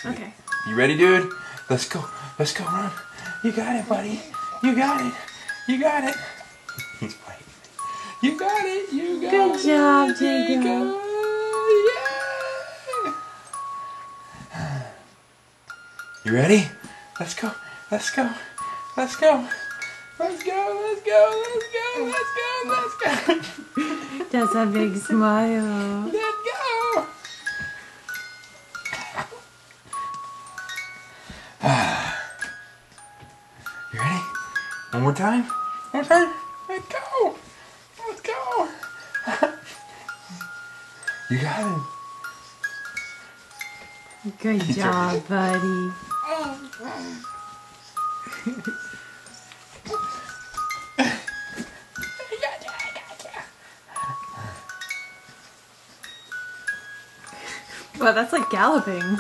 Okay. You ready, dude? Let's go. Let's go, run. You got it, buddy. You got it. You got it. He's fighting. You got it. You got it. Good job, Jacob. Yeah. You ready? Let's go. Let's go. Let's go. Let's go. Let's go. Let's go. Let's go. Let's go. That's a big smile. Let's go. You ready? One more time? One more time? Let's go! Let's go! You got it. Good job, buddy. Well, that's like galloping.